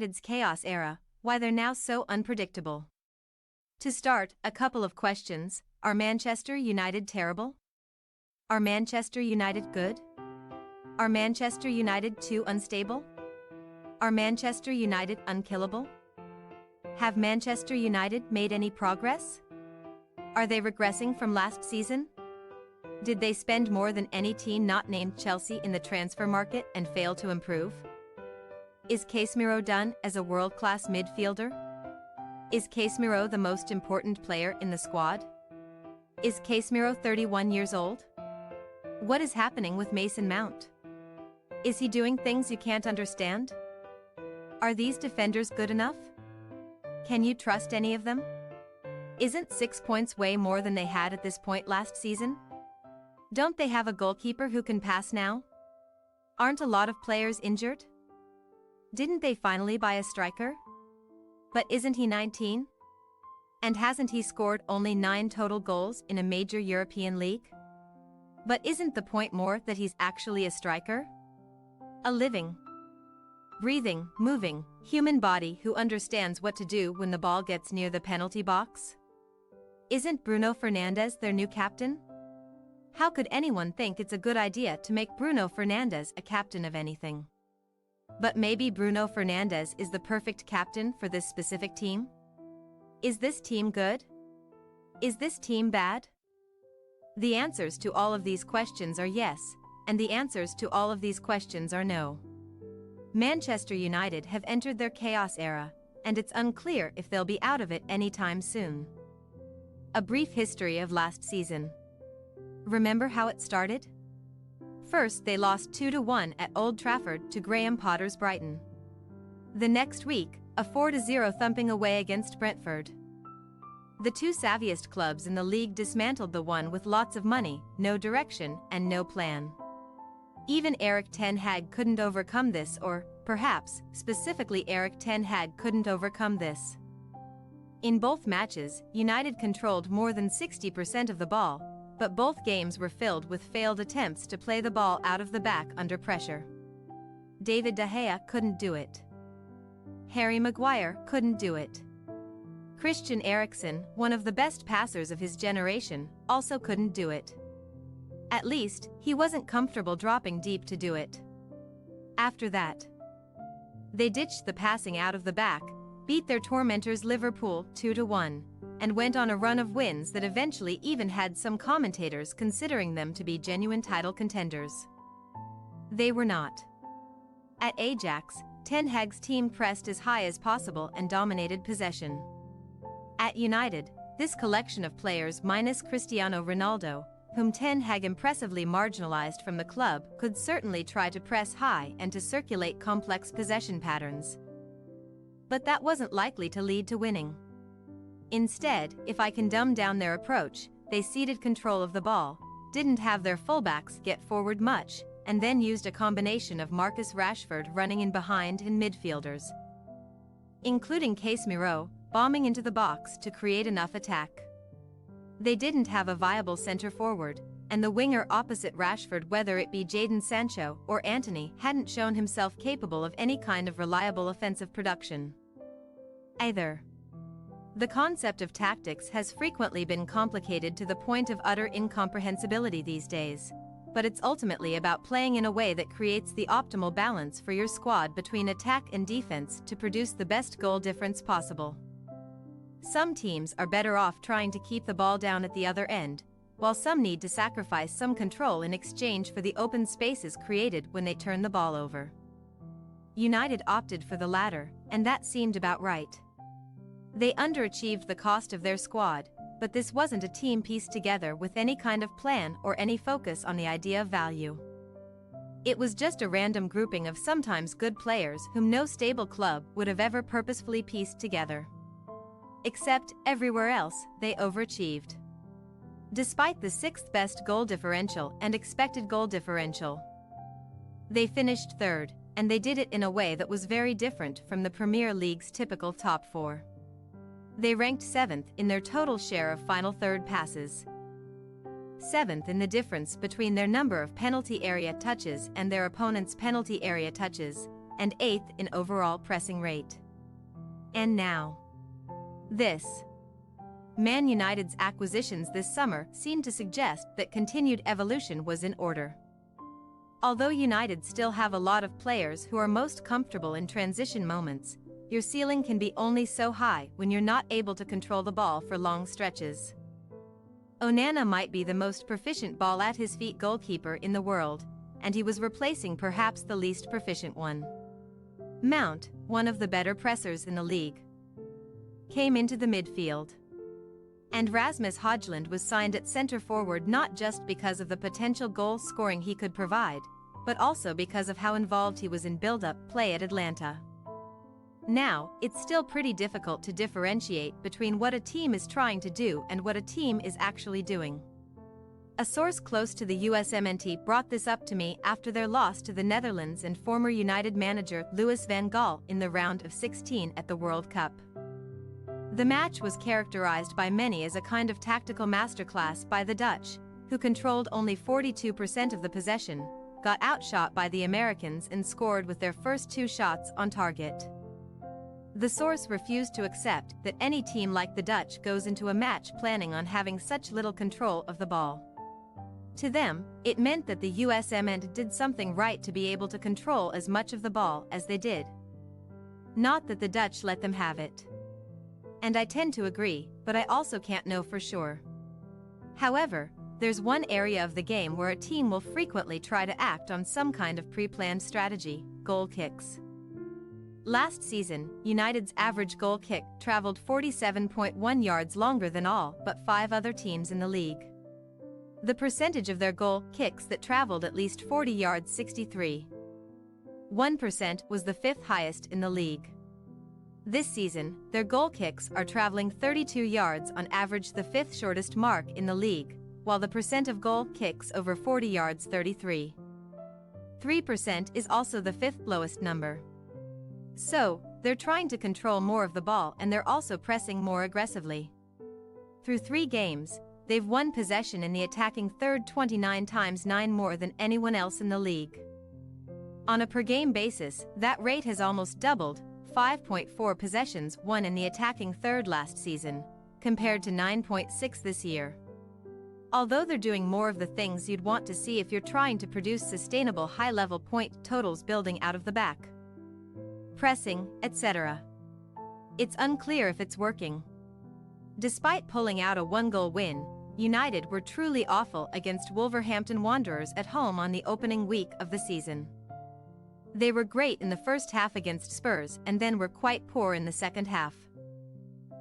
United's chaos era, why they're now so unpredictable. To start, a couple of questions. Are Manchester United terrible? Are Manchester United good? Are Manchester United too unstable? Are Manchester United unkillable? Have Manchester United made any progress? Are they regressing from last season? Did they spend more than any team not named Chelsea in the transfer market and fail to improve? Is Casemiro done as a world-class midfielder? Is Casemiro the most important player in the squad? Is Casemiro 31 years old? What is happening with Mason Mount? Is he doing things you can't understand? Are these defenders good enough? Can you trust any of them? Isn't 6 points way more than they had at this point last season? Don't they have a goalkeeper who can pass now? Aren't a lot of players injured? Didn't they finally buy a striker? But isn't he 19? And hasn't he scored only 9 total goals in a major European league? But isn't the point more that he's actually a striker? A living, breathing, moving, human body who understands what to do when the ball gets near the penalty box? Isn't Bruno Fernandes their new captain? How could anyone think it's a good idea to make Bruno Fernandes a captain of anything? But maybe Bruno Fernandes is the perfect captain for this specific team? Is this team good? Is this team bad? The answers to all of these questions are yes, and the answers to all of these questions are no. Manchester United have entered their chaos era, and it's unclear if they'll be out of it anytime soon. A brief history of last season. Remember how it started? First, they lost 2-1 at Old Trafford to Graham Potter's Brighton. The next week, a 4-0 thumping away against Brentford. The two savviest clubs in the league dismantled the one with lots of money, no direction, and no plan. Even Erik ten Hag couldn't overcome this, or, perhaps, specifically Erik ten Hag couldn't overcome this. In both matches, United controlled more than 60% of the ball, but both games were filled with failed attempts to play the ball out of the back under pressure. David De Gea couldn't do it. Harry Maguire couldn't do it. Christian Eriksen, one of the best passers of his generation, also couldn't do it. At least, he wasn't comfortable dropping deep to do it. After that, they ditched the passing out of the back, beat their tormentors Liverpool 2-1, and went on a run of wins that eventually even had some commentators considering them to be genuine title contenders. They were not. At Ajax, Ten Hag's team pressed as high as possible and dominated possession. At United, this collection of players minus Cristiano Ronaldo, whom Ten Hag impressively marginalized from the club, could certainly try to press high and to circulate complex possession patterns. But that wasn't likely to lead to winning. Instead, if I can dumb down their approach, they ceded control of the ball, didn't have their fullbacks get forward much, and then used a combination of Marcus Rashford running in behind and midfielders, including Casemiro, bombing into the box to create enough attack. They didn't have a viable center forward, and the winger opposite Rashford, whether it be Jadon Sancho or Antony, hadn't shown himself capable of any kind of reliable offensive production either. The concept of tactics has frequently been complicated to the point of utter incomprehensibility these days, but it's ultimately about playing in a way that creates the optimal balance for your squad between attack and defense to produce the best goal difference possible. Some teams are better off trying to keep the ball down at the other end, while some need to sacrifice some control in exchange for the open spaces created when they turn the ball over. United opted for the latter, and that seemed about right. They underachieved the cost of their squad, but this wasn't a team pieced together with any kind of plan or any focus on the idea of value. It was just a random grouping of sometimes good players whom no stable club would have ever purposefully pieced together. Except, everywhere else, they overachieved. Despite the 6th best goal differential and expected goal differential, they finished 3rd, and they did it in a way that was very different from the Premier League's typical top 4. They ranked 7th in their total share of final third passes, 7th in the difference between their number of penalty area touches and their opponent's penalty area touches, and 8th in overall pressing rate. And now, this. Man United's acquisitions this summer seem to suggest that continued evolution was in order. Although United still have a lot of players who are most comfortable in transition moments, your ceiling can be only so high when you're not able to control the ball for long stretches. Onana might be the most proficient ball-at-his-feet goalkeeper in the world, and he was replacing perhaps the least proficient one. Mount, one of the better pressers in the league, came into the midfield. And Rasmus Højlund was signed at centre-forward not just because of the potential goal-scoring he could provide, but also because of how involved he was in build-up play at Atlanta. Now, it's still pretty difficult to differentiate between what a team is trying to do and what a team is actually doing. A source close to the USMNT brought this up to me after their loss to the Netherlands and former United manager Louis van Gaal in the round of 16 at the World Cup. The match was characterized by many as a kind of tactical masterclass by the Dutch, who controlled only 42% of the possession, got outshot by the Americans and scored with their first 2 shots on target. The source refused to accept that any team like the Dutch goes into a match planning on having such little control of the ball. To them, it meant that the USMN did something right to be able to control as much of the ball as they did. Not that the Dutch let them have it. And I tend to agree, but I also can't know for sure. However, there's one area of the game where a team will frequently try to act on some kind of pre-planned strategy: goal kicks. Last season, United's average goal kick traveled 47.1 yards longer than all but 5 other teams in the league. The percentage of their goal kicks that traveled at least 40 yards, 63.1%, was the 5th highest in the league. This season, their goal kicks are traveling 32 yards on average, the 5th shortest mark in the league, while the percent of goal kicks over 40 yards, 33.3%, is also the 5th lowest number. So, they're trying to control more of the ball and they're also pressing more aggressively. Through 3 games, they've won possession in the attacking third 29 times, 9 more than anyone else in the league. On a per-game basis, that rate has almost doubled, 5.4 possessions won in the attacking third last season, compared to 9.6 this year. Although they're doing more of the things you'd want to see if you're trying to produce sustainable high-level point totals building out of the back, pressing, etc. It's unclear if it's working. Despite pulling out a 1-goal win, United were truly awful against Wolverhampton Wanderers at home on the opening week of the season. They were great in the first half against Spurs and then were quite poor in the second half.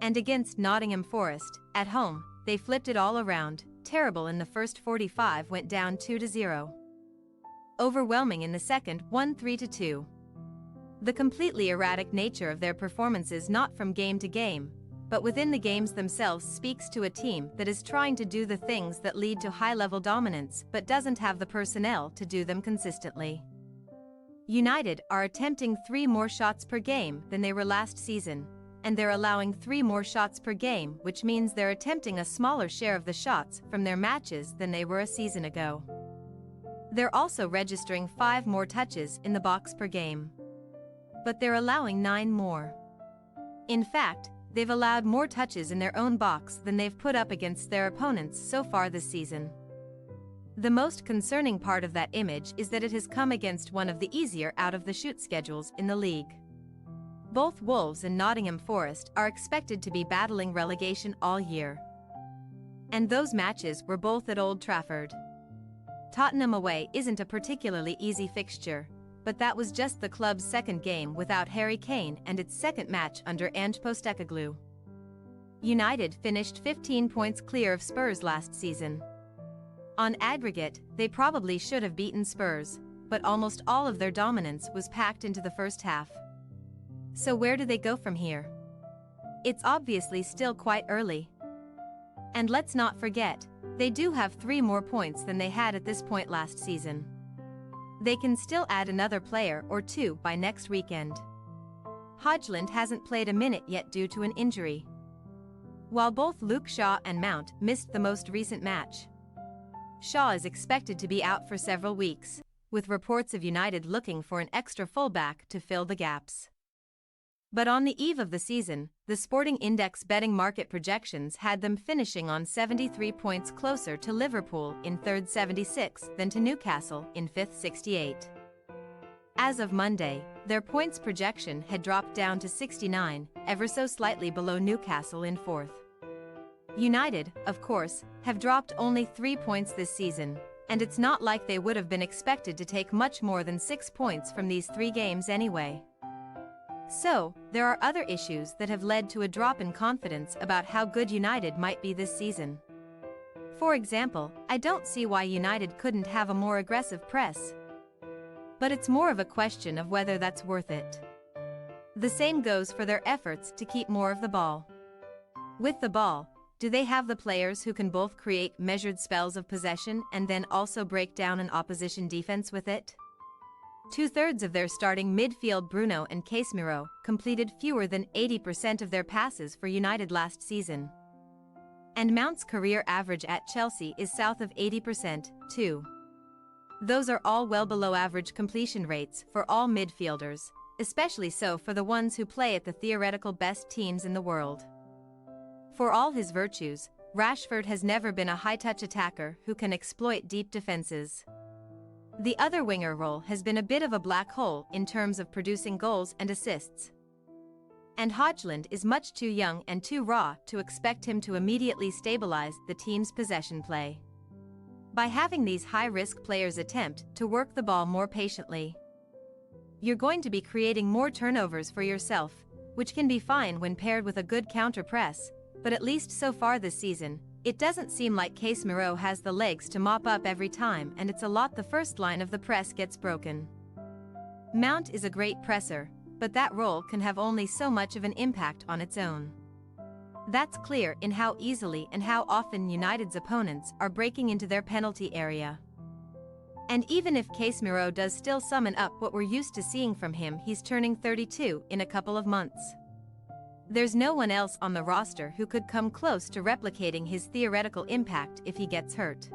And against Nottingham Forest, at home, they flipped it all around, terrible in the first 45, went down 2-0. Overwhelming in the second, won 3-2. The completely erratic nature of their performances, not from game to game, but within the games themselves, speaks to a team that is trying to do the things that lead to high-level dominance but doesn't have the personnel to do them consistently. United are attempting 3 more shots per game than they were last season, and they're allowing 3 more shots per game, which means they're attempting a smaller share of the shots from their matches than they were a season ago. They're also registering 5 more touches in the box per game. But they're allowing 9 more. In fact, they've allowed more touches in their own box than they've put up against their opponents so far this season. The most concerning part of that image is that it has come against one of the easier out-of-the-chute schedules in the league. Both Wolves and Nottingham Forest are expected to be battling relegation all year. And those matches were both at Old Trafford. Tottenham away isn't a particularly easy fixture, but that was just the club's second game without Harry Kane and its second match under Ange Postecoglou. United finished 15 points clear of Spurs last season. On aggregate, they probably should have beaten Spurs, but almost all of their dominance was packed into the first half. So where do they go from here? It's obviously still quite early. And let's not forget, they do have 3 more points than they had at this point last season. They can still add another player or 2 by next weekend. Højlund hasn't played a minute yet due to an injury, while both Luke Shaw and Mount missed the most recent match. Shaw is expected to be out for several weeks. with reports of United looking for an extra fullback to fill the gaps. But on the eve of the season, the Sporting Index betting market projections had them finishing on 73 points closer to Liverpool in third 76 than to Newcastle in fifth 68. As of Monday, their points projection had dropped down to 69, ever so slightly below Newcastle in fourth. United, of course, have dropped only 3 points this season, and it's not like they would have been expected to take much more than 6 points from these 3 games anyway. So, there are other issues that have led to a drop in confidence about how good United might be this season. For example, I don't see why United couldn't have a more aggressive press. But it's more of a question of whether that's worth it. The same goes for their efforts to keep more of the ball. With the ball, do they have the players who can both create measured spells of possession and then also break down an opposition defense with it? 2/3 of their starting midfield Bruno and Casemiro completed fewer than 80% of their passes for United last season. And Mount's career average at Chelsea is south of 80%, too. Those are all well below average completion rates for all midfielders, especially so for the ones who play at the theoretical best teams in the world. For all his virtues, Rashford has never been a high-touch attacker who can exploit deep defenses. The other winger role has been a bit of a black hole in terms of producing goals and assists. And Højlund is much too young and too raw to expect him to immediately stabilize the team's possession play. By having these high-risk players attempt to work the ball more patiently, you're going to be creating more turnovers for yourself, which can be fine when paired with a good counter-press, but at least so far this season, it doesn't seem like Casemiro has the legs to mop up every time, and it's a lot the first line of the press gets broken. Mount is a great presser, but that role can have only so much of an impact on its own. That's clear in how easily and how often United's opponents are breaking into their penalty area. And even if Casemiro does still summon up what we're used to seeing from him, he's turning 32 in a couple of months. There's no one else on the roster who could come close to replicating his theoretical impact if he gets hurt.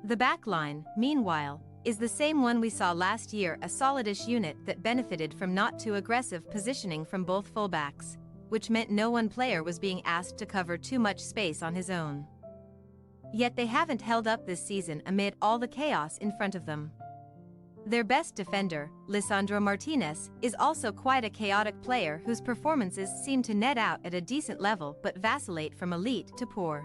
The back line, meanwhile, is the same one we saw last year, a solidish unit that benefited from not too aggressive positioning from both fullbacks, which meant no one player was being asked to cover too much space on his own. Yet they haven't held up this season amid all the chaos in front of them. Their best defender, Lisandro Martinez, is also quite a chaotic player whose performances seem to net out at a decent level but vacillate from elite to poor.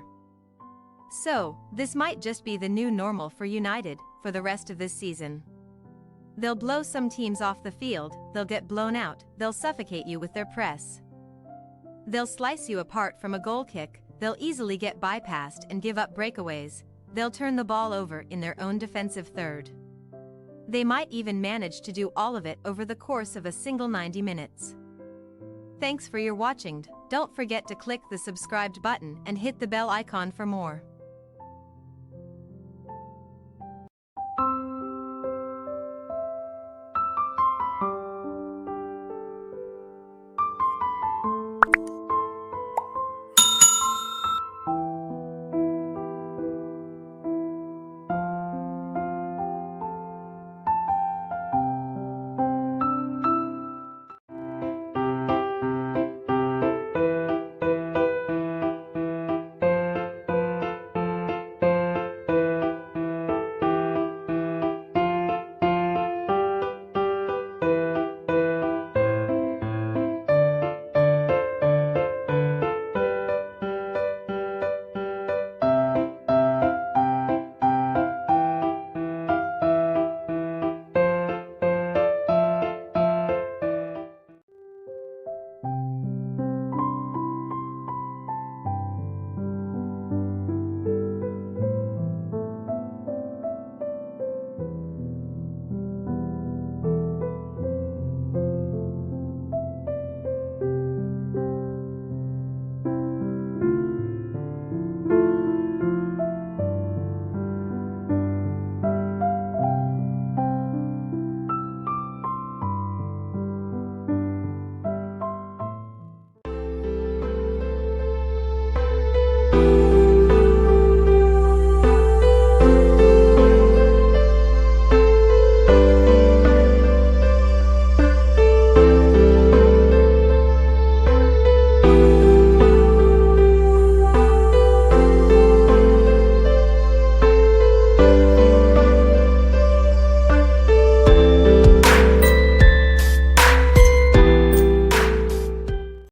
So, this might just be the new normal for United for the rest of this season. They'll blow some teams off the field, they'll get blown out, they'll suffocate you with their press. They'll slice you apart from a goal kick, they'll easily get bypassed and give up breakaways, they'll turn the ball over in their own defensive third. They might even manage to do all of it over the course of a single 90 minutes. Thanks for your watching. Don't forget to click the subscribed button and hit the bell icon for more.